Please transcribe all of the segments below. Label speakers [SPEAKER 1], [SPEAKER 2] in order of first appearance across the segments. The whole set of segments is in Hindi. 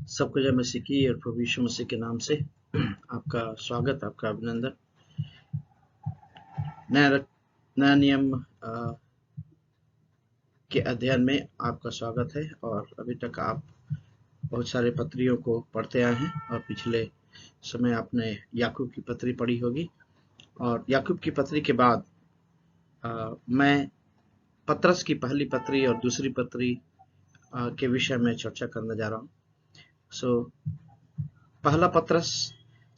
[SPEAKER 1] सबको जय मसीह की और प्रभु यीशु मसीह के नाम से आपका स्वागत, आपका अभिनंदन। नया नियम के अध्ययन में आपका स्वागत है। और अभी तक आप बहुत सारे पत्रियों को पढ़ते आए हैं और पिछले समय आपने याकूब की पत्री पढ़ी होगी। और याकूब की पत्री के बाद मैं पतरस की पहली पत्री और दूसरी पत्री के विषय में चर्चा करने जा रहा हूँ। पहला पतरस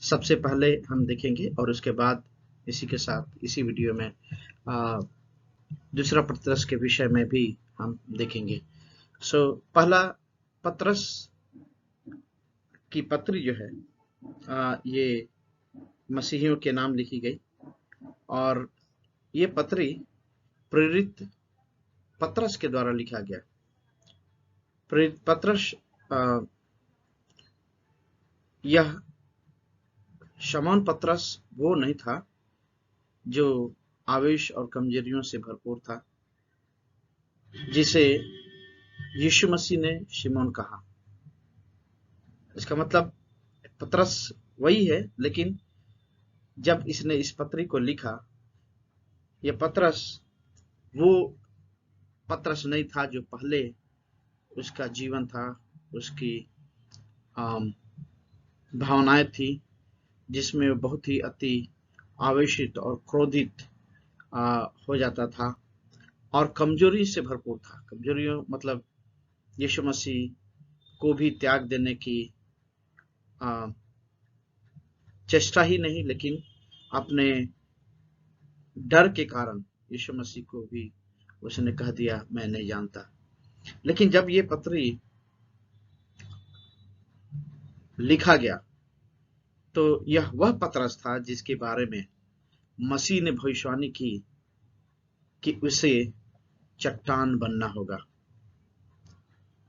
[SPEAKER 1] सबसे पहले हम देखेंगे और उसके बाद इसी के साथ इसी वीडियो में दूसरा पतरस के विषय में भी हम देखेंगे। पहला पतरस की पत्री जो है ये मसीहियों के नाम लिखी गई और ये पत्री प्रेरित पतरस के द्वारा लिखा गया। प्रेरित पतरस यह शमौन पतरस वो नहीं था जो आवेश और कमजोरियों से भरपूर था, जिसे यीशु मसीह ने शिमोन कहा। इसका मतलब पतरस वही है, लेकिन जब इसने इस पत्री को लिखा, यह पतरस वो पतरस नहीं था जो पहले उसका जीवन था, उसकी भावनाएं थी जिसमें बहुत ही अति आवेशित और क्रोधित हो जाता था और कमजोरी से भरपूर था। कमजोरियों मतलब यीशु मसीह को भी त्याग देने की चेष्टा ही नहीं, लेकिन अपने डर के कारण यीशु मसीह को भी उसने कह दिया, मैं नहीं जानता। लेकिन जब ये पत्री लिखा गया तो यह वह पतरस था जिसके बारे में मसीह ने भविष्यवाणी की कि उसे चट्टान बनना होगा।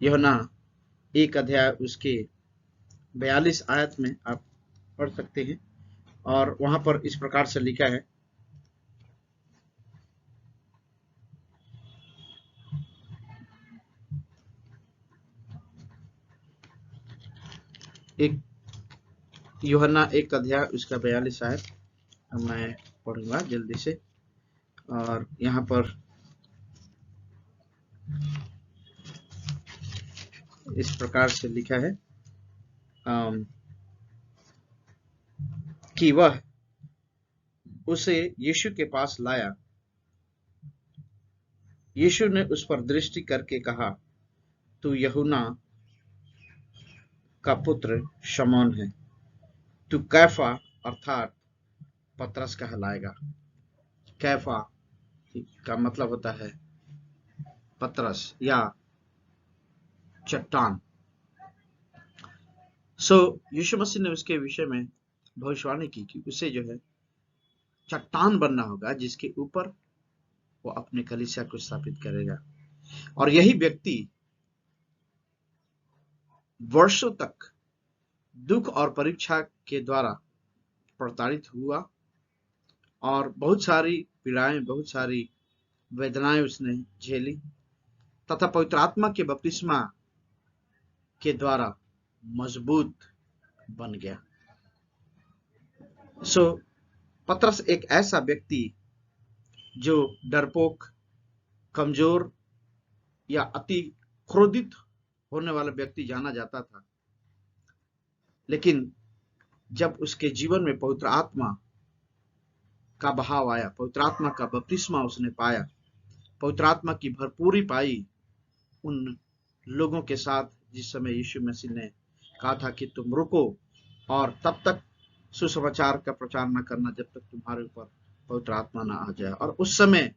[SPEAKER 1] यूहन्ना 1 अध्याय उसके 42 आयत में आप पढ़ सकते हैं और वहां पर इस प्रकार से लिखा है, एक यूहन्ना 1 अध्याय उसका 42 आयत मैं पढ़ूंगा जल्दी से। और यहाँ पर इस प्रकार से लिखा है कि वह उसे यीशु के पास लाया। यीशु ने उस पर दृष्टि करके कहा, तू यूहन्ना का पुत्र शमौन है, तू कैफा अर्थात पतरस कहलाएगा। कैफा का मतलब होता है पतरस या चट्टान। यीशु मसीह ने उसके विषय में भविष्यवाणी की कि उसे जो है चट्टान बनना होगा, जिसके ऊपर वो अपने कलीसिया को स्थापित करेगा। और यही व्यक्ति वर्षों तक दुख और परीक्षा के द्वारा प्रताड़ित हुआ और बहुत सारी पीड़ाएं, बहुत सारी वेदनाएं उसने झेली तथा पवित्र आत्मा के बपतिस्मा के द्वारा मजबूत बन गया। पतरस एक ऐसा व्यक्ति जो डरपोक, कमजोर या अति क्रोधित होने वाला व्यक्ति जाना जाता था, लेकिन जब उसके जीवन में पवित्र आत्मा का बहाव आया, पवित्र आत्मा का बपतिस्मा उसने पाया, पवित्र आत्मा की भरपूरी पाई उन लोगों के साथ जिस समय यीशु मसीह ने कहा था कि तुम रुको और तब तक सुसमाचार का प्रचार न करना जब तक तुम्हारे ऊपर पवित्र आत्मा न आ जाए। और उस समय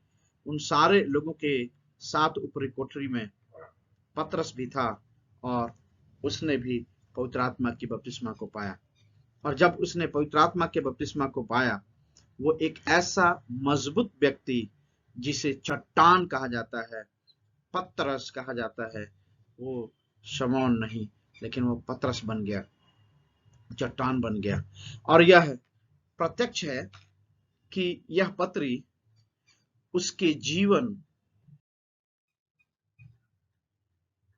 [SPEAKER 1] उन सारे लोगों के साथ ऊपरी कोठरी में पतरस भी था और उसने भी पवित्र आत्मा की बपतिस्मा को पाया। और जब उसने पवित्र आत्मा के बपतिस्मा को पाया, वो एक ऐसा मजबूत व्यक्ति जिसे चट्टान कहा जाता है, पतरस कहा जाता है, वो शमौन नहीं लेकिन वो पतरस बन गया, चट्टान बन गया। और यह प्रत्यक्ष है कि यह पत्री उसके जीवन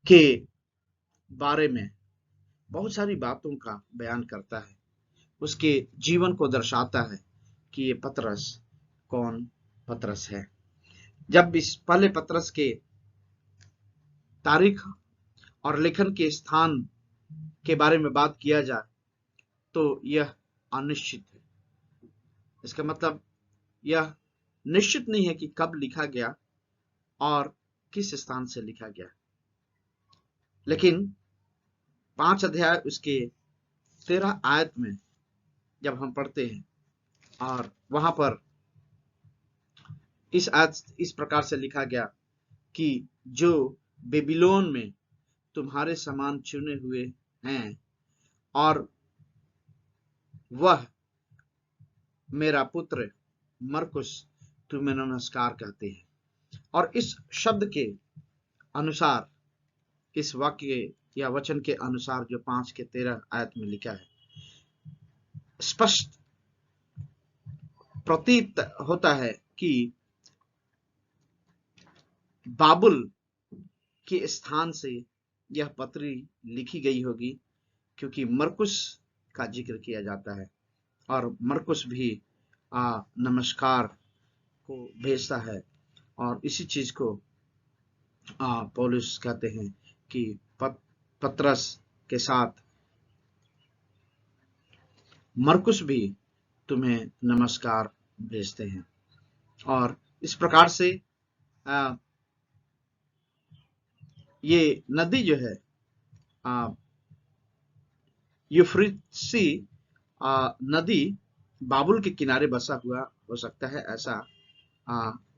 [SPEAKER 1] के बारे में बहुत सारी बातों का बयान करता है, उसके जीवन को दर्शाता है कि ये पतरस कौन पतरस है। जब इस पहले पतरस के तारीख और लेखन के स्थान के बारे में बात किया जाए तो यह अनिश्चित है। इसका मतलब यह निश्चित नहीं है कि कब लिखा गया और किस स्थान से लिखा गया, लेकिन 5 अध्याय उसके 13 आयत में जब हम पढ़ते हैं और वहां पर इस प्रकार से लिखा गया कि जो बेबीलोन में तुम्हारे समान चुने हुए हैं और वह मेरा पुत्र मरकुस तुम्हें नमस्कार कहते हैं। और इस शब्द के अनुसार, इस वाक्य या वचन के अनुसार जो 5 के 13 आयत में लिखा है, स्पष्ट प्रतीत होता है कि बाबुल के स्थान से यह पत्री लिखी गई होगी, क्योंकि मरकुस का जिक्र किया जाता है और मरकुस भी नमस्कार को भेजता है। और इसी चीज को पौलुस कहते हैं कि पतरस के साथ मरकुस भी तुम्हें नमस्कार भेजते हैं। और इस प्रकार से ये नदी जो है यूफ्रेटिस नदी बाबुल के किनारे बसा हुआ हो सकता है, ऐसा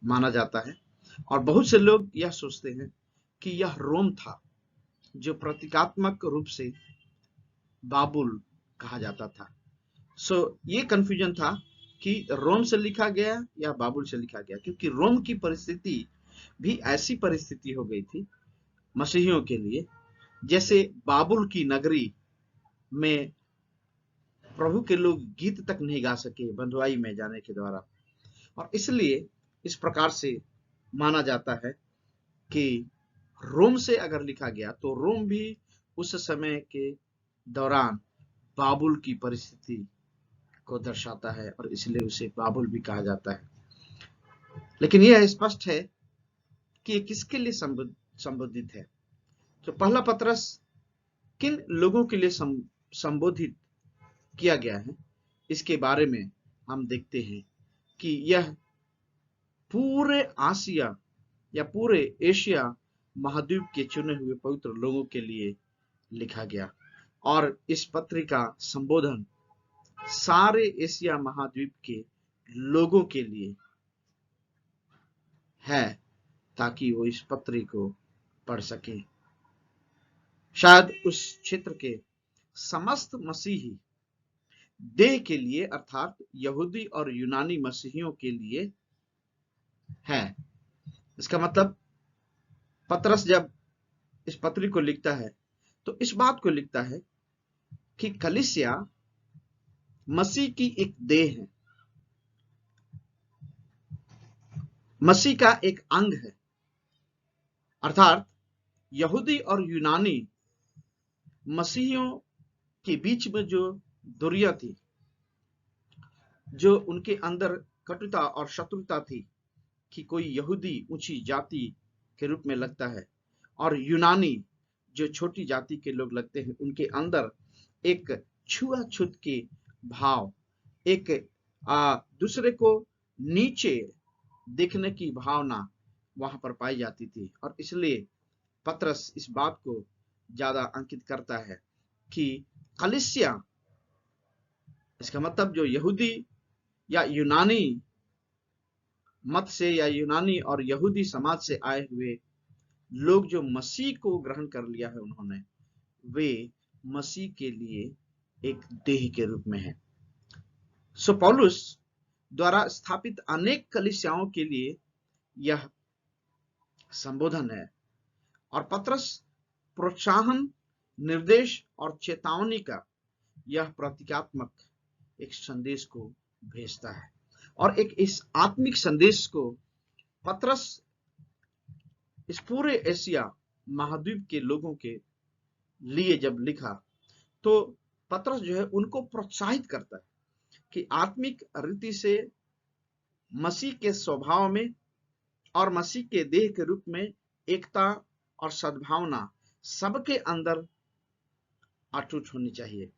[SPEAKER 1] माना जाता है। और बहुत से लोग यह सोचते हैं कि यह रोम था, जो प्रतीकात्मक रूप से बाबुल कहा जाता था। ये कंफ्यूजन था कि रोम से लिखा गया या बाबुल से लिखा गया, क्योंकि रोम की परिस्थिति भी ऐसी परिस्थिति हो गई थी मसीहियों के लिए जैसे बाबुल की नगरी में प्रभु के लोग गीत तक नहीं गा सके बंधुआई में जाने के द्वारा। और इसलिए इस प्रकार से माना जाता है कि रोम से अगर लिखा गया तो रोम भी उस समय के दौरान बाबुल की परिस्थिति को दर्शाता है और इसलिए उसे बाबुल भी कहा जाता है। लेकिन यह स्पष्ट है कि ये किसके लिए संबोधित है। तो पहला पतरस किन लोगों के लिए संबोधित किया गया है, इसके बारे में हम देखते हैं कि यह पूरे आसिया या पूरे एशिया महाद्वीप के चुने हुए पवित्र लोगों के लिए लिखा गया। और इस पत्र का संबोधन सारे एशिया महाद्वीप के लोगों के लिए है, ताकि वो इस पत्री को पढ़ सके। शायद उस क्षेत्र के समस्त मसीही देह के लिए, अर्थात यहूदी और यूनानी मसीहियों के लिए है। इसका मतलब पतरस जब इस पत्री को लिखता है तो इस बात को लिखता है कि कलीसिया मसीह की एक देह है, मसीह का एक अंग है। अर्थात यहूदी और यूनानी मसीहियों के बीच में जो दूरियां थी, जो उनके अंदर कटुता और शत्रुता थी कि कोई यहूदी ऊंची जाति के रूप में लगता है और यूनानी जो छोटी जाति के लोग लगते हैं, उनके अंदर एक छुआछूत के भाव, एक दूसरे को नीचे देखने की भावना वहां पर पाई जाती थी। और इसलिए पतरस इस बात को ज्यादा अंकित करता है कि कलीसिया, इसका मतलब जो यहूदी या यूनानी मत से या यूनानी और यहूदी समाज से आए हुए लोग जो मसीह को ग्रहण कर लिया है उन्होंने, वे मसीह के लिए एक देह के रूप में है। पौलुस द्वारा स्थापित अनेक कलीसियाओं के लिए यह संबोधन है और पतरस प्रोत्साहन, निर्देश और चेतावनी का यह प्रतीकात्मक एक संदेश को भेजता है। और इस आत्मिक संदेश को पतरस इस पूरे एशिया महाद्वीप के लोगों के लिए जब लिखा तो पतरस जो है उनको प्रोत्साहित करता है कि आत्मिक रीति से मसीह के स्वभाव में और मसीह के देह के रूप में एकता और सद्भावना सबके अंदर अटूट होनी चाहिए,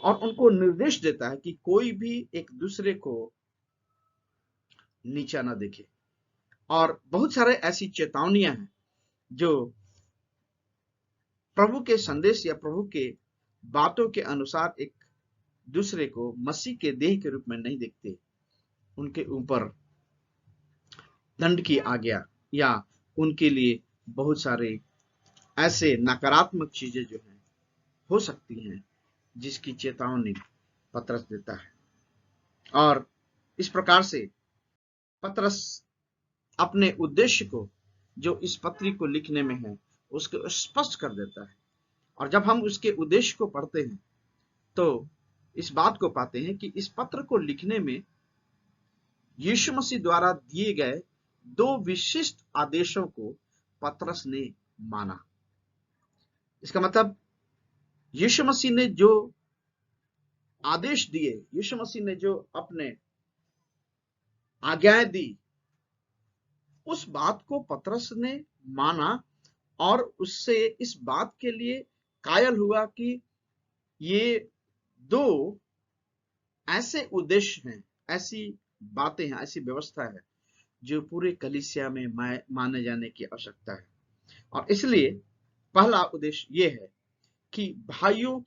[SPEAKER 1] और उनको निर्देश देता है कि कोई भी एक दूसरे को नीचा ना देखे। और बहुत सारे ऐसी चेतावनियां हैं जो प्रभु के संदेश या प्रभु के बातों के अनुसार एक दूसरे को मसीह के देह के रूप में नहीं देखते, उनके ऊपर दंड की आज्ञा या उनके लिए बहुत सारे ऐसे नकारात्मक चीजें जो हैं हो सकती हैं, जिसकी चेतावनी पतरस देता है। और इस प्रकार से पतरस अपने उद्देश्य को जो इस पत्री को लिखने में है उसको स्पष्ट कर देता है। और जब हम उसके उद्देश्य को पढ़ते हैं तो इस बात को पाते हैं कि इस पत्र को लिखने में यीशु मसीह द्वारा दिए गए 2 विशिष्ट आदेशों को पतरस ने माना। इसका मतलब यीशु मसीह ने जो आदेश दिए, यीशु मसीह ने जो अपने आज्ञाएं दी, उस बात को पतरस ने माना और उससे इस बात के लिए कायल हुआ कि ये 2 ऐसे उद्देश्य हैं, ऐसी बातें हैं, ऐसी व्यवस्था है जो पूरे कलीसिया में माने जाने की आवश्यकता है। और इसलिए पहला उद्देश्य ये है कि भाइयों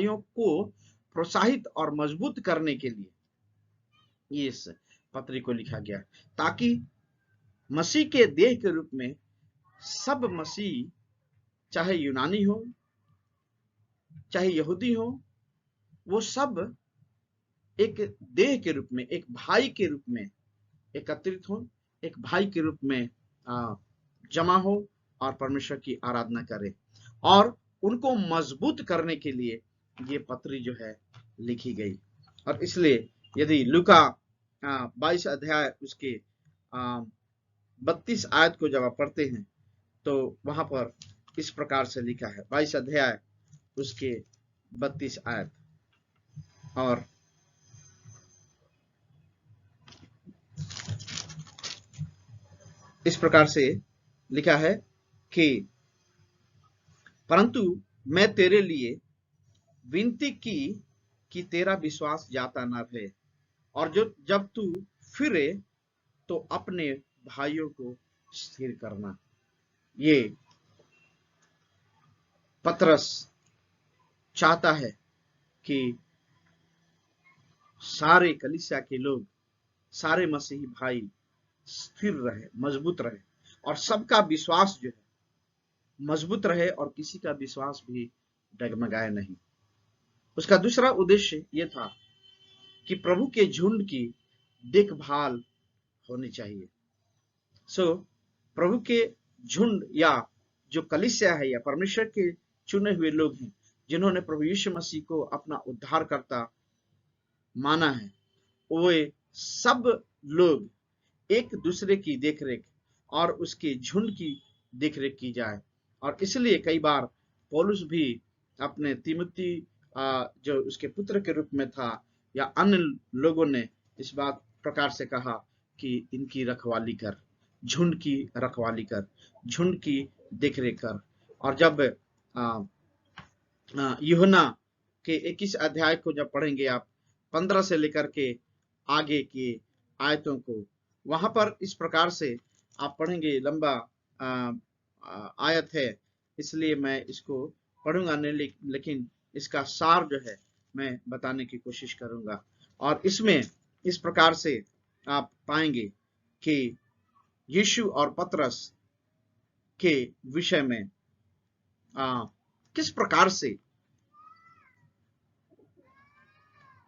[SPEAKER 1] को प्रोत्साहित और मजबूत करने के लिए ये इस पत्री को लिखा गया, ताकि मसीह के देह के रूप में सब मसीह, चाहे यूनानी हो चाहे यहूदी हो, वो सब एक देह के रूप में, एक भाई के रूप में एकत्रित हो, एक भाई के रूप में जमा हो और परमेश्वर की आराधना करे। और उनको मजबूत करने के लिए ये पत्री जो है लिखी गई। और इसलिए यदि लूका 22 अध्याय उसके 32 आयत को जब आप पढ़ते हैं तो वहां पर इस प्रकार से लिखा है, 22 अध्याय उसके 32 आयत, और इस प्रकार से लिखा है कि परंतु मैं तेरे लिए विनती की कि तेरा विश्वास जाता न रहे, और जब तू फिरे तो अपने भाइयों को स्थिर करना। ये पतरस चाहता है कि सारे कलीसिया के लोग, सारे मसीही भाई स्थिर रहे, मजबूत रहे, और सबका विश्वास जो है मजबूत रहे और किसी का विश्वास भी डगमगाए नहीं। उसका दूसरा उद्देश्य यह था कि प्रभु के झुंड की देखभाल होनी चाहिए। प्रभु के झुंड या जो कलीसिया है या परमेश्वर के चुने हुए लोग हैं जिन्होंने प्रभु यीशु मसीह को अपना उद्धारकर्ता माना है, वे सब लोग एक दूसरे की देखरेख और उसके झुंड की देखरेख की जाए। और इसलिए कई बार पौलुस भी अपने तीमुथी जो उसके पुत्र के रूप में था या अन्य लोगों ने इस बात प्रकार से कहा कि इनकी रखवाली कर, झुंड की रखवाली कर, झुंड की देखरेख कर। और जब यूहन्ना के 21 अध्याय को जब पढ़ेंगे आप 15 से लेकर के आगे के आयतों को, वहां पर इस प्रकार से आप पढ़ेंगे, लंबा आयत है इसलिए मैं इसको पढ़ूंगा नहीं, लेकिन इसका सार जो है मैं बताने की कोशिश करूंगा। और इसमें इस प्रकार से आप पाएंगे कि यीशु और पतरस के विषय में किस प्रकार से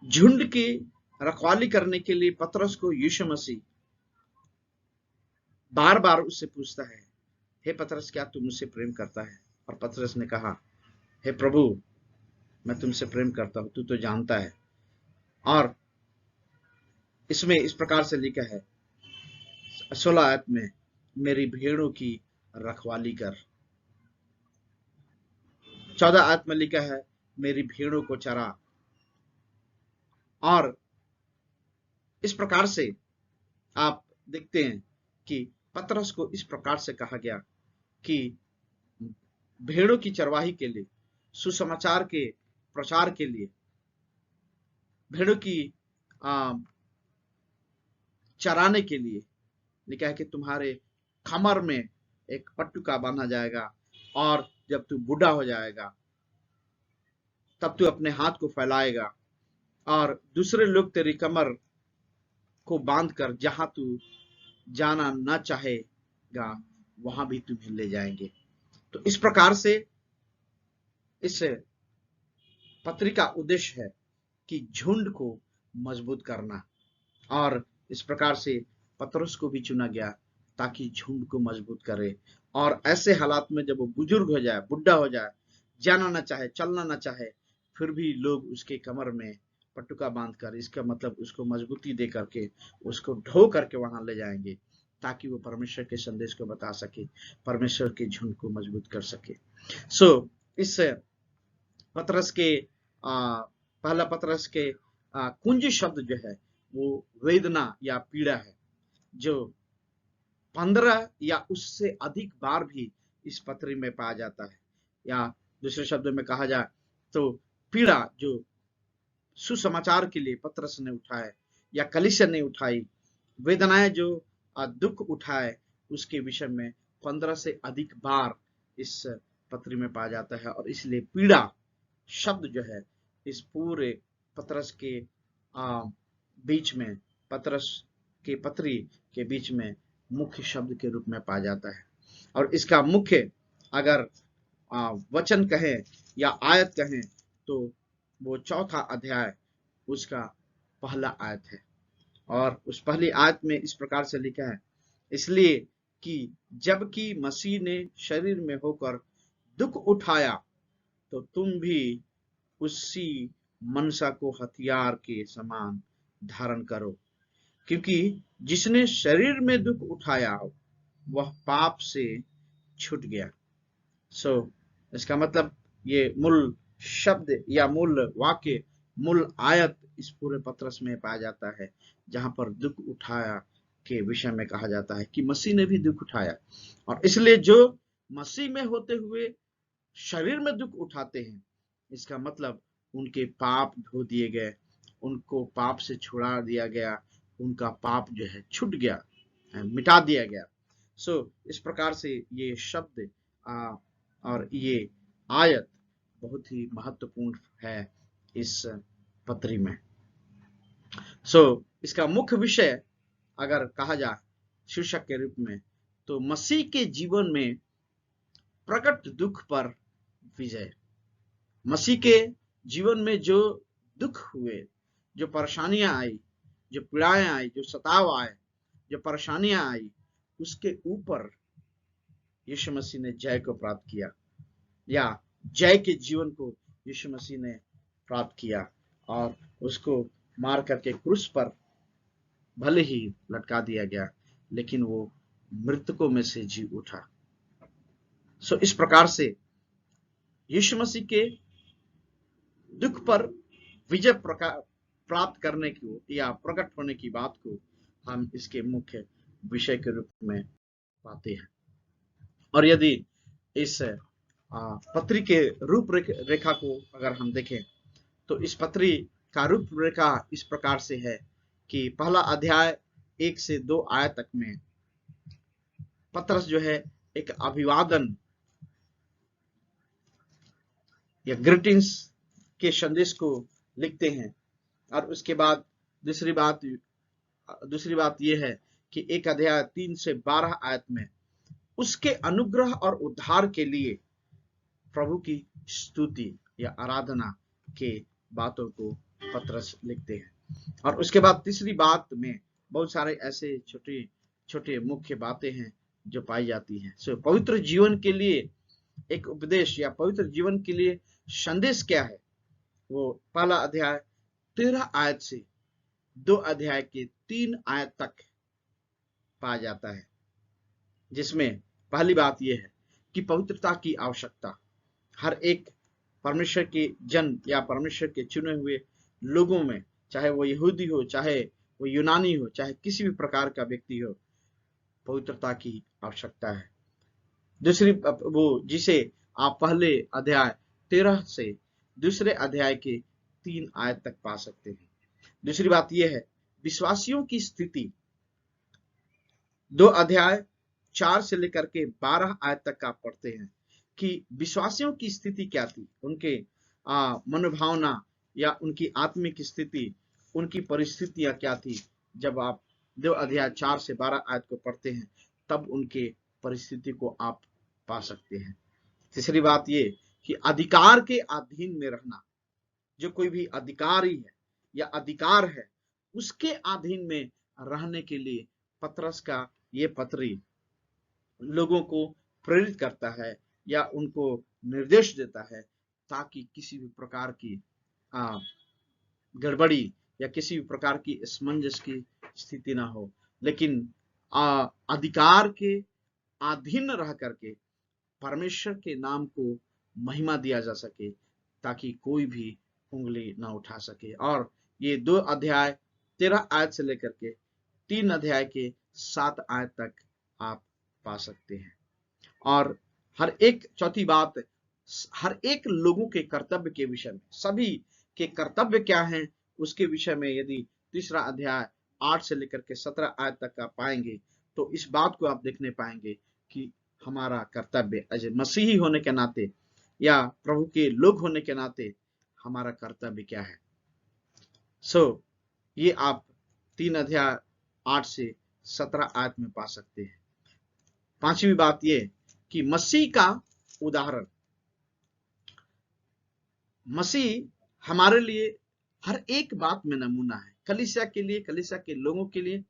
[SPEAKER 1] झुंड की रखवाली करने के लिए पतरस को यीशु मसीह बार बार उससे पूछता है, हे पतरस क्या तू मुझसे प्रेम करता है? और पतरस ने कहा, हे प्रभु मैं तुमसे प्रेम करता हूं, तू तो जानता है। और इसमें इस प्रकार से लिखा है 16 आयत में, मेरी भेड़ों की रखवाली कर। 14 आयत में लिखा है, मेरी भेड़ों को चरा। और इस प्रकार से आप देखते हैं कि पतरस को इस प्रकार से कहा गया कि भेड़ों की चरवाही के लिए, सुसमाचार के प्रचार के लिए, भेड़ों की चराने के लिए लिखा है कि तुम्हारे कमर में एक पट्टुका बांधा जाएगा, और जब तू बूढ़ा हो जाएगा तब तू अपने हाथ को फैलाएगा और दूसरे लोग तेरी कमर को बांधकर जहां तू जाना न चाहेगा वहां भी तुम्हें ले जाएंगे। तो इस प्रकार से इस पत्री का उद्देश्य है कि झुंड को मजबूत करना, और इस प्रकार से पतरस को भी चुना गया ताकि झुंड को मजबूत करे। और ऐसे हालात में जब वो बुजुर्ग हो जाए, बुढ़ा हो जाए, जाना ना चाहे, चलना ना चाहे, फिर भी लोग उसके कमर में पटुका बांधकर, इसका मतलब उसको मजबूती दे करके, उसको ढो करके वहां ले जाएंगे ताकि वो परमेश्वर के संदेश को बता सके, परमेश्वर के झुंड को मजबूत कर सके। इस पतरस के पहला पतरस के कुंजी शब्द जो है वो वेदना या पीड़ा है, जो 15 या उससे अधिक बार भी इस पत्री में पाया जाता है। या दूसरे शब्दों में कहा जाए तो पीड़ा जो सुसमाचार के लिए पतरस ने उठाए या कलीसिया ने उठाई, वेदनाएं जो दुख उठाए, उसके विषय में 15 से अधिक बार इस पत्री में पाया जाता है। और इसलिए पीड़ा शब्द जो है इस पूरे पतरस के बीच में, पतरस के पत्री के बीच में मुख्य शब्द के रूप में पाया जाता है। और इसका मुख्य अगर वचन कहें या आयत कहें तो वो चौथा अध्याय उसका पहला आयत है। और उस पहली आयत में इस प्रकार से लिखा है, इसलिए कि जबकि मसीह ने शरीर में होकर दुख उठाया तो तुम भी उसी मनसा को हथियार के समान धारण करो, क्योंकि जिसने शरीर में दुख उठाया वह पाप से छूट गया। इसका मतलब ये मूल शब्द या मूल वाक्य, मूल आयत इस पूरे पत्रस में पाया जाता है, जहां पर दुख उठाया के विषय में कहा जाता है कि मसीह ने भी दुख उठाया। और इसलिए जो मसीह में होते हुए शरीर में दुख उठाते हैं, इसका मतलब उनके पाप धो दिए गए, उनको पाप से छुड़ा दिया गया, उनका पाप जो है छूट गया, मिटा दिया गया। इस प्रकार से ये शब्द और ये आयत बहुत ही महत्वपूर्ण है इस पत्री में। इसका मुख्य विषय अगर कहा जाए शीर्षक के रूप में, तो मसीह के जीवन में प्रकट दुख पर विजय। मसीह के जीवन में जो दुख हुए, जो परेशानियां आई, जो पीड़ाएं आई, जो सताव आए, जो परेशानियां आई, उसके ऊपर यीशु मसीह ने जय को प्राप्त किया, या जय के जीवन को यीशु मसीह ने प्राप्त किया, और उसको मार करके क्रूस पर भले ही लटका दिया गया, लेकिन वो मृतकों में से जी उठा। इस प्रकार से यीशु मसीह के दुख पर विजय प्राप्त करने को या प्रकट होने की बात को हम इसके मुख्य विषय के रूप में पाते हैं। और यदि इस पत्री के रूपरेखा को अगर हम देखें तो इस पत्री का रूपरेखा इस प्रकार से है कि पहला अध्याय 1 से 2 आयत तक में पतरस जो है एक अभिवादन या ग्रीटिंग्स के संदेश को लिखते हैं। और उसके बाद दूसरी बात यह है कि एक अध्याय 3 से 12 आयत में उसके अनुग्रह और उद्धार के लिए प्रभु की स्तुति या आराधना के बातों को पतरस लिखते हैं। और उसके बाद तीसरी बात में बहुत सारे ऐसे छोटे छोटे मुख्य बातें हैं जो पाई जाती हैं। पवित्र जीवन के लिए एक उपदेश या पवित्र जीवन के लिए संदेश क्या है, वो पहला अध्याय 13 आयत से 2 अध्याय के 3 आयत तक पाया जाता है, जिसमें पहली बात यह है कि पवित्रता की आवश्यकता हर एक परमेश्वर के जन या परमेश्वर के चुने हुए लोगों में, चाहे वो यहूदी हो, चाहे वो यूनानी हो, चाहे किसी भी प्रकार का व्यक्ति हो, पवित्रता की आवश्यकता है। दूसरी वो जिसे आप पहले अध्याय 13 से दूसरे अध्याय के 3 आयत तक पा सकते हैं। दूसरी बात यह है, विश्वासियों की स्थिति 2 अध्याय 4 से लेकर के 12 आयत तक आप पढ़ते हैं कि विश्वासियों की स्थिति क्या थी, उनके मनोभावना या उनकी आत्मिक स्थिति, उनकी परिस्थितियां क्या थी। जब आप 2 अध्याय 4 से 12 आयत को पढ़ते हैं तब उनके परिस्थिति को आप पा सकते हैं। तीसरी बात ये कि अधिकार के अधीन में रहना, जो कोई भी अधिकारी है या अधिकार है उसके अधीन में रहने के लिए पतरस का ये पत्री लोगों को प्रेरित करता है या उनको निर्देश देता है, ताकि किसी भी प्रकार की गड़बड़ी या किसी भी प्रकार की असमंजस की स्थिति ना हो, लेकिन अधिकार के अधीन रह करके परमेश्वर के नाम को महिमा दिया जा सके, ताकि कोई भी उंगली ना उठा सके। और ये 2 अध्याय 13 आयत से लेकर के 3 अध्याय के 7 आयत तक आप पा सकते हैं। और हर एक, चौथी बात, हर एक लोगों के कर्तव्य के विषय में, सभी के कर्तव्य क्या हैं उसके विषय में यदि तीसरा अध्याय 8 से लेकर के 17 आयत तक आप पाएंगे तो इस बात को आप देखने पाएंगे कि हमारा कर्तव्य एज मसीही होने के नाते या प्रभु के लोग होने के नाते हमारा कर्तव्य क्या है। ये आप 3 अध्याय 8 से 17 आयत में पा सकते हैं। पांचवी बात ये कि मसीह का उदाहरण, मसीह हमारे लिए हर एक बात में नमूना है। कलीसिया के लिए, कलीसिया के लोगों के लिए,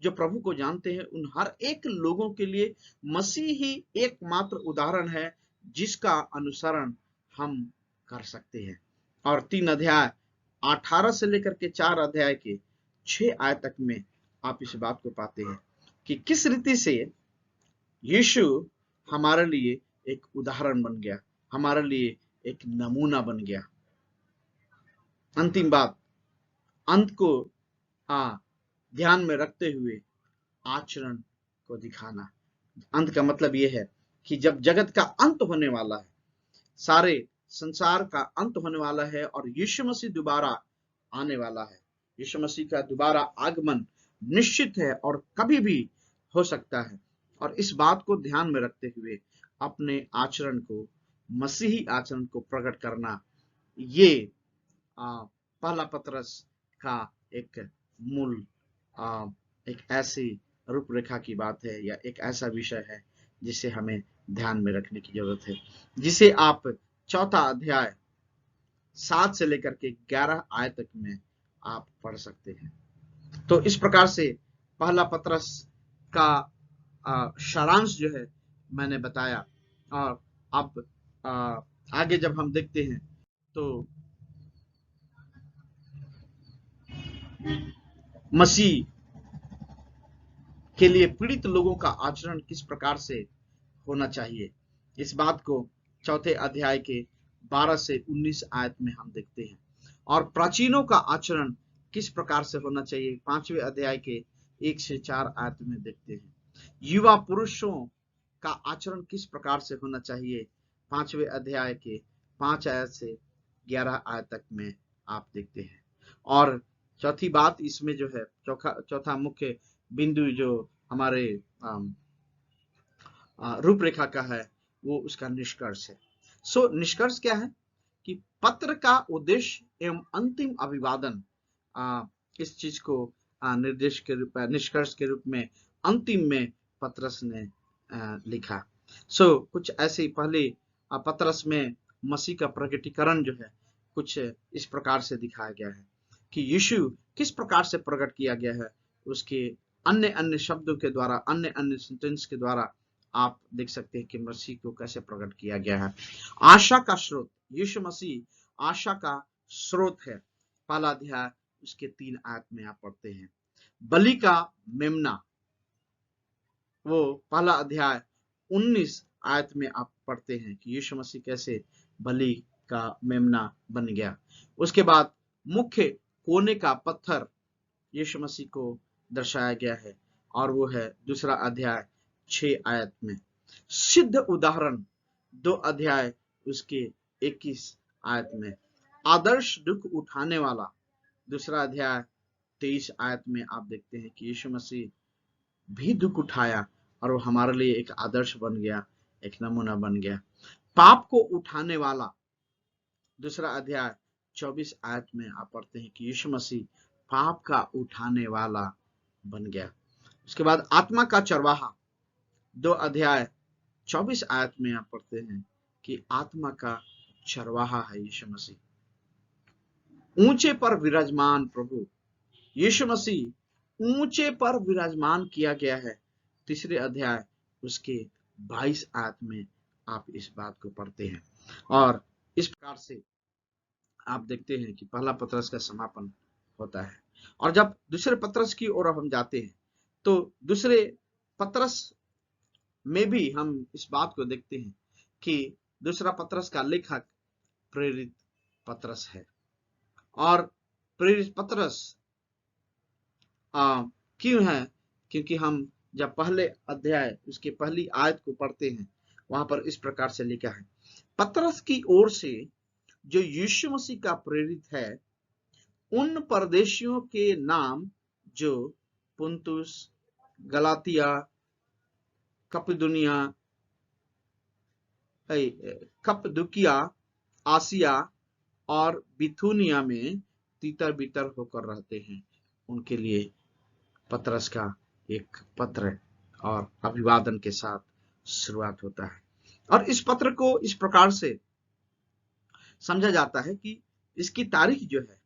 [SPEAKER 1] जो प्रभु को जानते हैं, उन हर एक लोगों के लिए मसीह ही एकमात्र उदाहरण है जिसका अनुसरण हम कर सकते हैं। और 3 अध्याय 18 से लेकर के 4 अध्याय के 6 आयत तक में आप इस बात को पाते हैं कि किस रीति से यीशु हमारे लिए एक उदाहरण बन गया, हमारे लिए एक नमूना बन गया। अंतिम बात, अंत को ध्यान में रखते हुए आचरण को दिखाना। अंत का मतलब यह है कि जब जगत का अंत होने वाला है, सारे संसार का अंत होने वाला है और यीशु मसीह दोबारा आने वाला है, यीशु मसीह का दोबारा आगमन निश्चित है और कभी भी हो सकता है। और इस बात को ध्यान में रखते हुए अपने आचरण को, मसीही आचरण को प्रकट करना, ये पहला पतरस का एक मूल एक ऐसी रूपरेखा की बात है या एक ऐसा विषय है जिसे हमें ध्यान में रखने की जरूरत है, जिसे आप 4 अध्याय 7 से लेकर के 11 आयत तक में आप पढ़ सकते हैं। तो इस प्रकार से पहला पतरस का सारांश जो है मैंने बताया। और अब आगे जब हम देखते हैं तो मसीह के लिए पीड़ित लोगों का आचरण किस प्रकार से होना चाहिए, इस बात को 4 अध्याय के 12 से 19 आयत में हम देखते हैं। और प्राचीनों का आचरण किस प्रकार से होना चाहिए 5वें अध्याय के 1 से 4 आयत में देखते हैं। युवा पुरुषों का आचरण किस प्रकार से होना चाहिए 5वें अध्याय के 5 आयत से 11 आयत तक में आप देखते हैं। और चौथी बात इसमें जो है, चौथा मुख्य बिंदु जो हमारे रूपरेखा का है, वो उसका निष्कर्ष है। निष्कर्ष क्या है कि पत्र का उद्देश्य एवं अंतिम अभिवादन, इस चीज को निर्देश के रूप में, निष्कर्ष के रूप में अंतिम में पतरस ने लिखा। कुछ ऐसे पहले पतरस में मसीह का प्रकटीकरण जो है कुछ इस प्रकार से दिखाया गया है कि यीशु किस प्रकार से प्रकट किया गया है, उसके अन्य अन्य शब्दों के द्वारा, अन्य अन्य सेंटेंस के द्वारा आप देख सकते हैं कि मसीह को कैसे प्रकट किया गया है। आशा का स्रोत, यीशु मसीह आशा का स्रोत है, पहला अध्याय उसके 3 आयत में आप पढ़ते हैं। बलि का मेमना, वो पहला अध्याय 19 आयत में आप पढ़ते हैं कि यीशु मसीह कैसे बलि का मेमना बन गया। उसके बाद मुख्य कोने का पत्थर यीशु मसीह को दर्शाया गया है और वो है 2 अध्याय 6 आयत में। सिद्ध उदाहरण 2 अध्याय उसके 21 आयत में। आदर्श दुख उठाने वाला 2 अध्याय 23 आयत में आप देखते हैं कि यीशु मसीह भी दुख उठाया और वो हमारे लिए एक आदर्श बन गया, एक नमूना बन गया। पाप को उठाने वाला 2 अध्याय 24 आयत में आप पढ़ते हैं कि यीशु मसीह पाप का उठाने वाला बन गया। उसके बाद आत्मा का चरवाहा 2 अध्याय 24 आयत में आप पढ़ते हैं कि आत्मा का चरवाहा है यीशु मसीह। ऊंचे पर विराजमान प्रभु यीशु मसीह ऊंचे पर विराजमान किया गया है। 3 अध्याय उसके 22 आयत में आप इस बात को पढ़ते हैं और इस प्रकार से आप देखते हैं कि पहला पत्रस का समापन होता है। और जब दूसरे पत्रस की ओर हम जाते हैं तो दूसरे पत्रस में भी हम इस बात को देखते हैं कि दूसरा पत्रस का लेखक प्रेरित पत्रस है। और प्रेरित पत्रस क्यों है? क्योंकि हम जब पहले अध्याय उसके पहली आयत को पढ़ते हैं वहां पर इस प्रकार से लिखा है, पत्रस की ओर से जो यीशु मसीह का प्रेरित है उन परदेशियों के नाम जो पुंतुस, गलातिया, कप्पदूकिया, आसिया और बिथुनिया में तीतर बितर होकर रहते हैं, उनके लिए पत्रस का एक पत्र और अभिवादन के साथ शुरुआत होता है। और इस पत्र को इस प्रकार से समझा जाता है कि इसकी तारीख जो है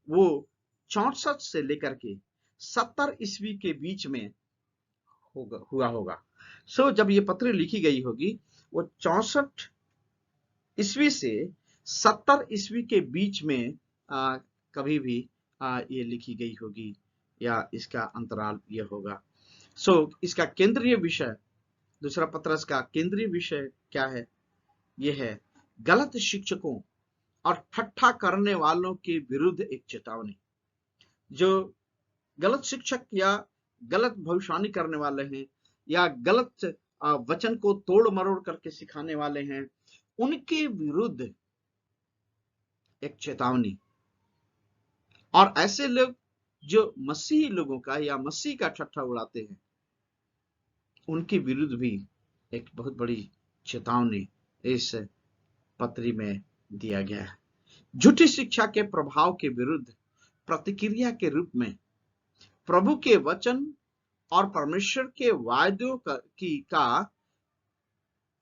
[SPEAKER 1] वो 64 से लेकर के 70 ईस्वी के बीच में हुआ होगा। जब ये पत्र लिखी गई होगी वो 64 ईस्वी से 70 ईस्वी के बीच में कभी भी ये लिखी गई होगी या इसका अंतराल ये होगा। इसका केंद्रीय विषय, दूसरा पत्रस का केंद्रीय विषय क्या है? ये है गलत शिक्षकों और ठट्ठा करने वालों के विरुद्ध एक चेतावनी। जो गलत शिक्षक या गलत भविष्यवाणी करने वाले हैं या गलत वचन को तोड़ मरोड़ करके सिखाने वाले हैं, उनके विरुद्ध एक चेतावनी। और ऐसे लोग जो मसीही लोगों का या मसीह का ठट्ठा उड़ाते हैं, उनके विरुद्ध भी एक बहुत बड़ी चेतावनी इस पत्री में दिया गया है। झूठी शिक्षा के प्रभाव के विरुद्ध प्रतिक्रिया के रूप में प्रभु के वचन और परमेश्वर के वायदों का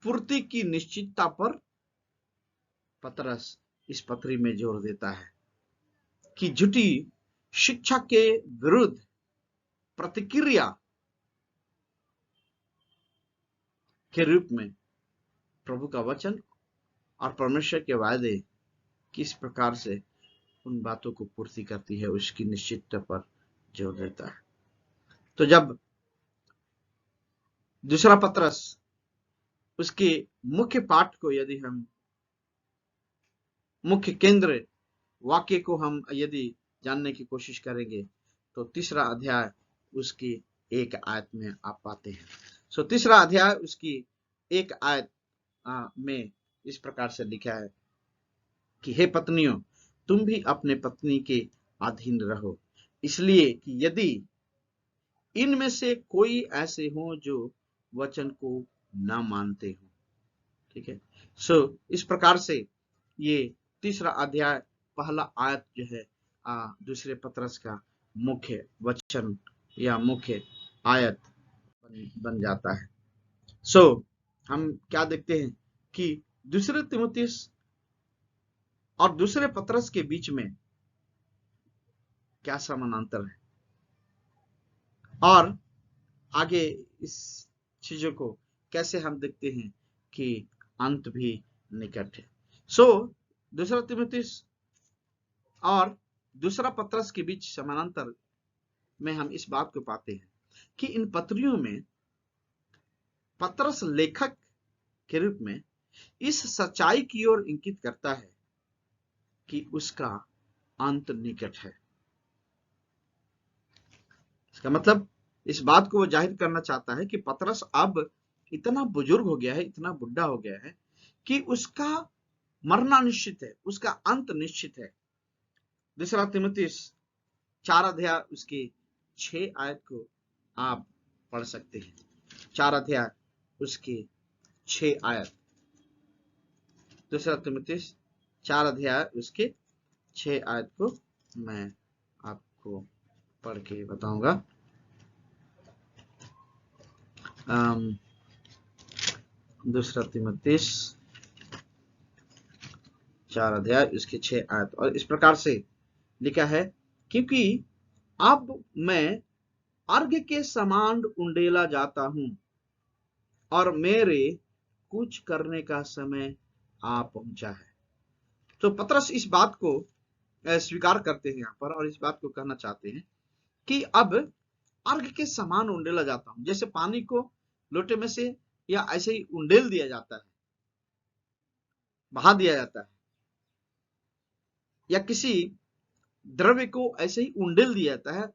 [SPEAKER 1] पूर्ति की निश्चितता पर पत्रस इस पत्री में जोर देता है कि झूठी शिक्षा के विरुद्ध प्रतिक्रिया के रूप में प्रभु का वचन और परमेश्वर के वायदे किस प्रकार से उन बातों को पूर्ति करती है उसकी निश्चितता पर जोर देता है। तो जब दूसरा पत्रस उसके मुख्य पाठ को यदि हम मुख्य केंद्र वाक्य को हम यदि जानने की कोशिश करेंगे तो 3 अध्याय उसकी 1 आयत में आप पाते हैं। 3 अध्याय उसकी 1 आयत में इस प्रकार से लिखा है कि हे पत्नियों, तुम भी अपने पत्नी के अधीन रहो, इसलिए कि यदि इनमें से कोई ऐसे हो जो वचन को ना मानते हो। ठीक है। इस प्रकार से ये 3 अध्याय पहला आयत जो है दूसरे पत्रस का मुख्य वचन या मुख्य आयत बन जाता है। हम क्या देखते हैं कि दूसरे तीमुथियुस और दूसरे पत्रस के बीच में क्या समानांतर है और आगे इस चीजों को कैसे हम देखते हैं कि अंत भी निकट है। दूसरा तीमुथियुस और दूसरा पत्रस के बीच समानांतर में हम इस बात को पाते हैं कि इन पत्रियों में पत्रस लेखक के रूप में इस सच्चाई की ओर इंगित करता है कि उसका अंत निकट है। इसका मतलब इस बात को वो जाहिर करना चाहता है कि पतरस अब इतना बुजुर्ग हो गया है, इतना बुढ़ा हो गया है कि उसका मरना निश्चित है, उसका अंत निश्चित है। दूसरा तीमुथियुस 4 अध्याय उसके 6 आयत को आप पढ़ सकते हैं। 4 अध्याय उसके 6 आयत। दूसरा तीमुथियुस 4 अध्याय उसके 6 आयत को मैं आपको पढ़ के बताऊंगा। दूसरा तीमुथियुस 4 अध्याय उसके 6 आयत, और इस प्रकार से लिखा है, क्योंकि अब मैं अर्घ के समान उंडेला जाता हूं और मेरे कुछ करने का समय आ पहुंचा है। तो पतरस इस बात को स्वीकार करते हैं यहां पर, और इस बात को कहना चाहते हैं कि अब अर्घ के समान उंडेला जाता हूं। जैसे पानी को लोटे में से या ऐसे ही उंडेल दिया जाता है, बहा दिया जाता है, या किसी द्रव्य को ऐसे ही उंडेल दिया जाता है,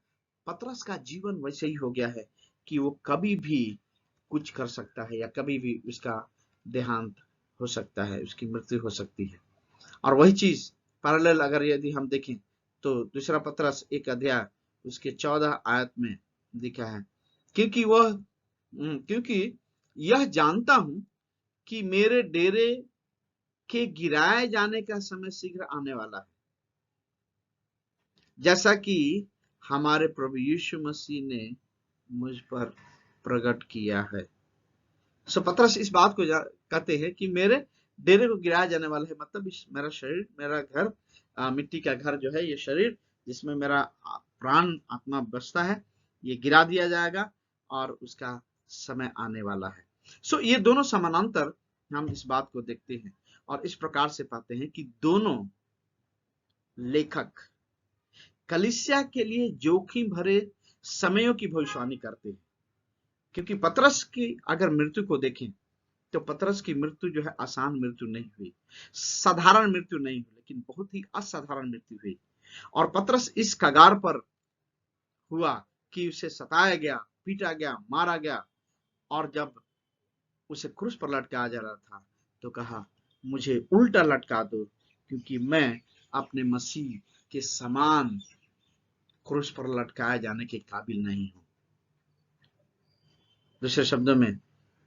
[SPEAKER 1] पतरस का जीवन वैसे ही हो गया है कि वो कभी भी कुछ कर सकता है, या कभी भी उसका देहांत हो सकता है, उसकी मृत्यु हो सकती है। और वही चीज पैरेलल अगर यदि हम देखें तो दूसरा पतरस 1 अध्याय उसके 14 आयत में लिखा है, क्योंकि यह जानता हूं कि मेरे डेरे के गिराए जाने का समय शीघ्र आने वाला है, जैसा कि हमारे प्रभु यीशु मसीह ने मुझ पर प्रकट किया है। सो पतरस इस बात को कहते हैं कि मेरे डेरे को गिराया जाने वाला है, मतलब मेरा शरीर, मेरा घर, मिट्टी का घर जो है, ये शरीर जिसमें मेरा प्राण आत्मा बसता है, ये गिरा दिया जाएगा और उसका समय आने वाला है। सो ये दोनों समानांतर हम इस बात को देखते हैं, और इस प्रकार से पाते हैं कि दोनों लेखक कलीसिया के लिए जोखिम भरे समयों की भविष्यवाणी करते हैं। क्योंकि पतरस की अगर मृत्यु को देखें तो पतरस की मृत्यु जो है आसान मृत्यु नहीं हुई, साधारण मृत्यु नहीं हुई, लेकिन बहुत ही असाधारण मृत्यु हुई। और पतरस इस कगार पर हुआ कि उसे सताया गया, पीटा गया, मारा गया, और जब उसे क्रूस पर लटकाया जा रहा था तो कहा, मुझे उल्टा लटका दो, क्योंकि मैं अपने मसीह के समान क्रूस पर लटकाए जाने के काबिल नहीं हूं। दूसरे शब्दों में,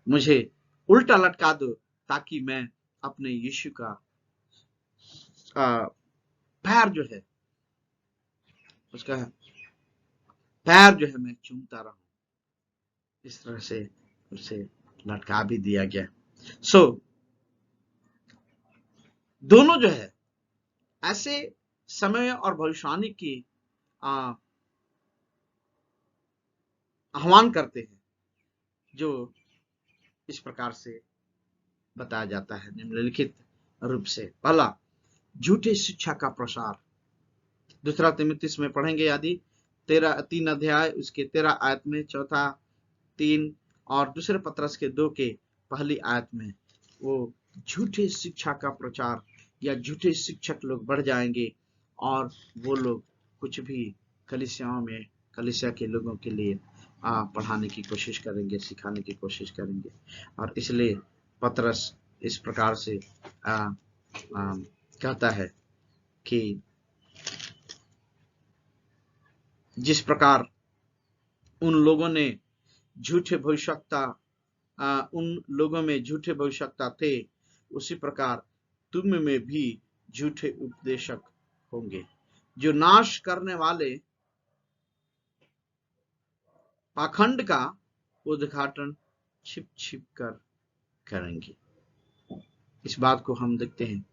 [SPEAKER 1] मुझे उल्टा लटका दो ताकि मैं अपने यीशु का पैर जो है, उसका पैर जो है मैं चूमता रहूं। इस तरह से उसे लटका भी दिया गया। सो दोनों जो है ऐसे समय और भविष्यवाणी की आह्वान करते हैं जो इस प्रकार से बताया जाता है निम्नलिखित रूप से। पहला, झूठे शिक्षा का प्रसार। दूसरा तीमुथियुस में पढ़ेंगे यदि 3 अध्याय उसके 13 आयत में, चौथा 3, और दूसरे पतरस के 2 के पहली आयत में वो झूठे शिक्षा का प्रचार या झूठे शिक्षक लोग बढ़ जाएंगे, और वो लोग कुछ भी कलीसियाओं में, कलीसिया के लोगों के लिए पढ़ाने की कोशिश करेंगे, सिखाने की कोशिश करेंगे। और इसलिए पतरस इस प्रकार से कहता है कि जिस प्रकार उन लोगों ने झूठे भविष्यवक्ता, उन लोगों में झूठे भविष्यवक्ता थे, उसी प्रकार तुम में भी झूठे उपदेशक होंगे, जो नाश करने वाले पाखंड का उद्घाटन छिप छिप कर करेंगे। इस बात को हम देखते हैं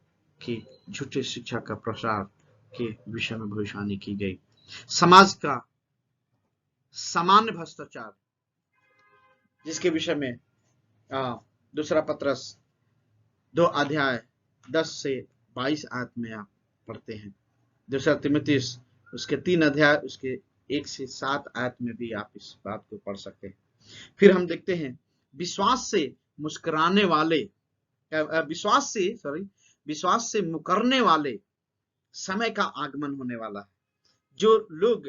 [SPEAKER 1] कि झूठे शिक्षा का प्रसार के विषय में भविष्यवाणी की गई। समाज का सामान्य भ्रष्टाचार, जिसके विषय में दूसरा पतरस 2 अध्याय 10 से 22 आयत में आप पढ़ते हैं। दूसरा तीमुथियुस उसके 3 अध्याय उसके 1 से 7 आयत में भी आप इस बात को पढ़ सकते हैं। फिर हम देखते हैं विश्वास से मुकरने वाले समय का आगमन होने वाला है। जो लोग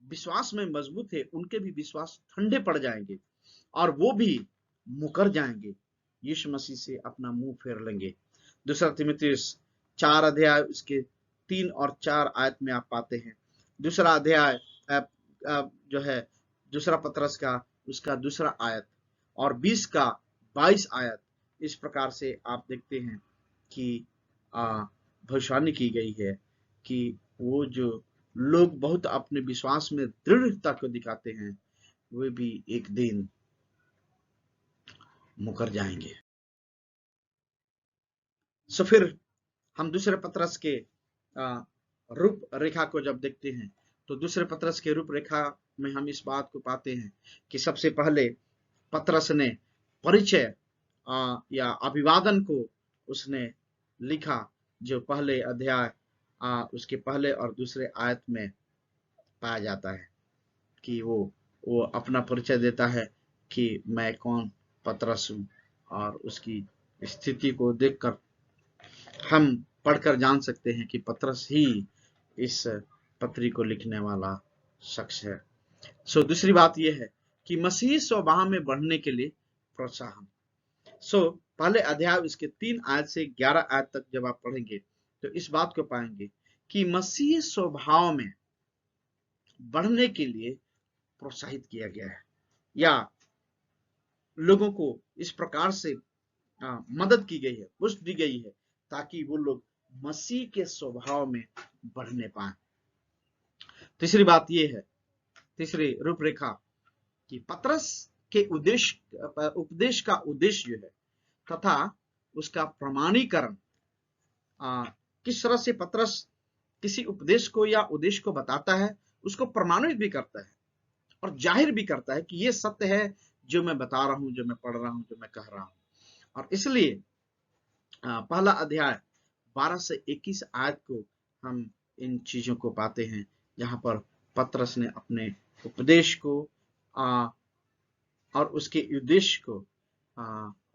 [SPEAKER 1] विश्वास में मजबूत है उनके भी विश्वास ठंडे पड़ जाएंगे और वो भी मुकर जाएंगे, यीशु मसीह से अपना मुंह फेर लेंगे। दूसरा तीमुथियुस 4 अध्याय उसके 3 और 4 आयत में आप पाते हैं। दूसरा अध्याय जो है दूसरा पत्रस का उसका दूसरा आयत और 20 का 22 आयत, इस प्रकार से आप देखते हैं कि भविष्यवाणी की गई है कि वो जो लोग बहुत अपने विश्वास में दृढ़ता को दिखाते हैं वे भी एक दिन मुकर जाएंगे। सो फिर हम दूसरे पत्रस के रूप रेखा को जब देखते हैं तो दूसरे पत्रस के रूप रेखा में हम इस बात को पाते हैं कि सबसे पहले पत्रस ने परिचय या अभिवादन को उसने लिखा, जो पहले अध्याय उसके पहले और दूसरे आयत में पाया जाता है कि वो अपना परिचय देता है कि मैं कौन पत्रस हूँ, और उसकी स्थिति को देखकर हम पढ़कर जान सकते हैं कि पत्रस ही इस पत्री को लिखने वाला शख्स है। सो दूसरी बात यह है कि मसीही स्वभाव में बढ़ने के लिए प्रोत्साहन। सो पहले अध्याय उसके 3 आयत से 11 आयत तक जब आप पढ़ेंगे तो इस बात को पाएंगे कि मसीही स्वभाव में बढ़ने के लिए प्रोत्साहित किया गया है या लोगों को इस प्रकार से मदद की गई है, पुष्ट दी गई है ताकि वो लोग मसीह के स्वभाव में बढ़ने पाए। तीसरी बात यह है, तीसरी रूपरेखा कि पत्रस के उपदेश का उद्देश्य जो है तथा उसका प्रमाणीकरण, किस तरह से पत्रस किसी उपदेश को या उद्देश्य को बताता है, उसको प्रमाणित भी करता है और जाहिर भी करता है कि ये सत्य है जो मैं बता रहा हूं, जो मैं पढ़ रहा हूं, जो मैं कह रहा हूं। और इसलिए पहला अध्याय 12 से 21 आयत को हम इन चीजों को पाते हैं जहां पर पत्रस ने अपने उपदेश को और उसके उद्देश्य को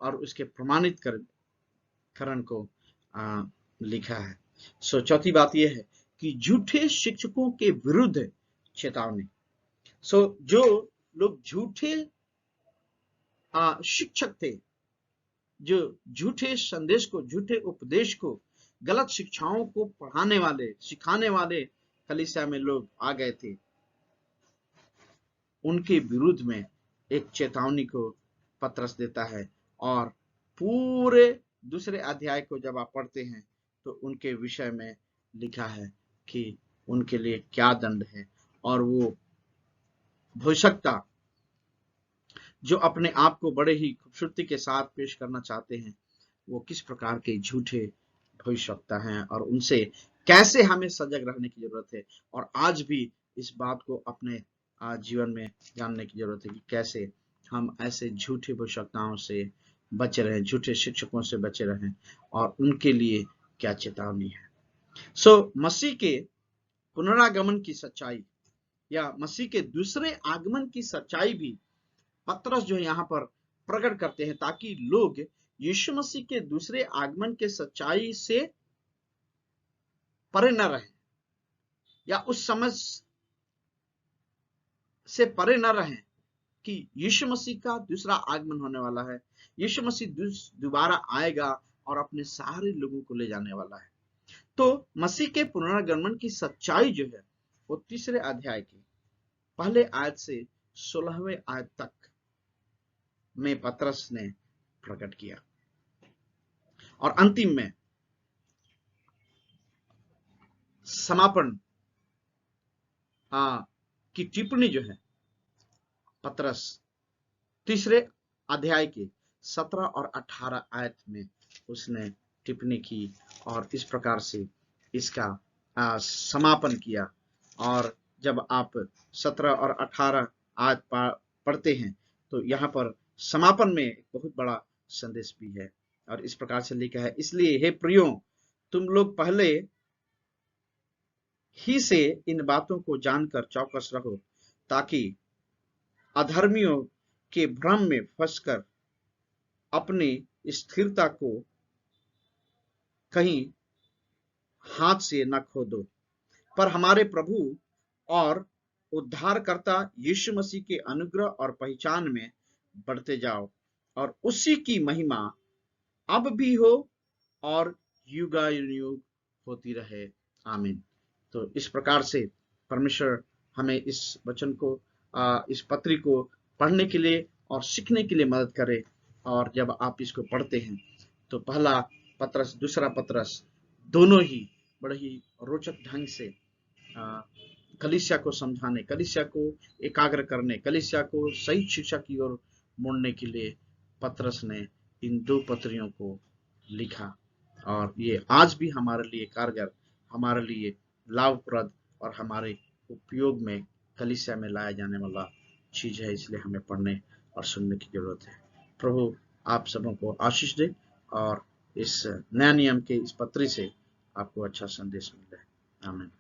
[SPEAKER 1] और उसके प्रमाणित करण को लिखा है। सो चौथी बात यह है कि झूठे शिक्षकों के विरुद्ध चेतावनी। सो जो लोग झूठे शिक्षक थे, जो झूठे संदेश को, झूठे उपदेश को, गलत शिक्षाओं को पढ़ाने वाले, सिखाने वाले कलीसिया में लोग आ गए थे, उनके विरुद्ध में एक चेतावनी को पत्रस देता है। और पूरे दूसरे अध्याय को जब आप पढ़ते हैं तो उनके विषय में लिखा है कि उनके लिए क्या दंड है और वो भविष्यता जो अपने आप को बड़े ही खूबसूरती के साथ पेश करना चाहते हैं वो किस प्रकार के झूठे भविष्यवक्ता हैं और उनसे कैसे हमें सजग रहने की जरूरत है। और आज भी इस बात को अपने जीवन में जानने की जरूरत है कि कैसे हम ऐसे झूठे भविष्यवक्ताओं से बचे रहें, झूठे शिक्षकों से बचे रहें और उनके लिए क्या चेतावनी है। सो मसीह के पुनरागमन की सच्चाई या मसीह के दूसरे आगमन की सच्चाई भी पत्रस जो यहाँ पर प्रकट करते हैं ताकि लोग यीशु मसीह के दूसरे आगमन के सच्चाई से परे न रहें या उस समझ से परे न रहें कि यीशु मसीह का दूसरा आगमन होने वाला है, यीशु मसीह दोबारा आएगा और अपने सारे लोगों को ले जाने वाला है। तो मसीह के पुनरागमन की सच्चाई जो है वो तीसरे अध्याय के पहले आयत से 16वें आयत तक में पत्रस ने प्रकट किया। और अंतिम में समापन की टिप्पणी जो है पत्रस तीसरे अध्याय के 17 और 18 आयत में उसने टिप्पणी की और इस प्रकार से इसका समापन किया। और जब आप 17 और 18 आयत पढ़ते हैं तो यहाँ पर समापन में एक बहुत बड़ा संदेश भी है और इस प्रकार से लिखा है, इसलिए हे प्रियो तुम लोग पहले ही से इन बातों को जानकर चौकस रहो ताकि अधर्मियों के भ्रम में फंसकर अपनी स्थिरता को कहीं हाथ से न खो दो, पर हमारे प्रभु और उद्धारकर्ता यीशु मसीह के अनुग्रह और पहचान में बढ़ते जाओ, और उसी की महिमा अब भी हो और युगानुयुग होती रहे। आमीन। तो इस प्रकार से परमेश्वर हमें इस वचन को, इस पत्री को पढ़ने के लिए और सीखने के लिए मदद करे। और जब आप इसको पढ़ते हैं तो पहला पत्रस, दूसरा पत्रस, दोनों ही बड़े ही रोचक ढंग से कलीसिया को समझाने, कलीसिया को एकाग्र करने, कलीसिया को सही शिक्षा की ओर मोड़ने के लिए पत्रस ने इन दो पत्रियों को लिखा। और ये आज भी हमारे लिए कारगर, हमारे लिए लाभप्रद और हमारे उपयोग में कलीसिया में लाया जाने वाला चीज है, इसलिए हमें पढ़ने और सुनने की जरूरत है। प्रभु आप सबों को आशीष दे और इस नया नियम के इस पत्री से आपको अच्छा संदेश मिले। आमीन।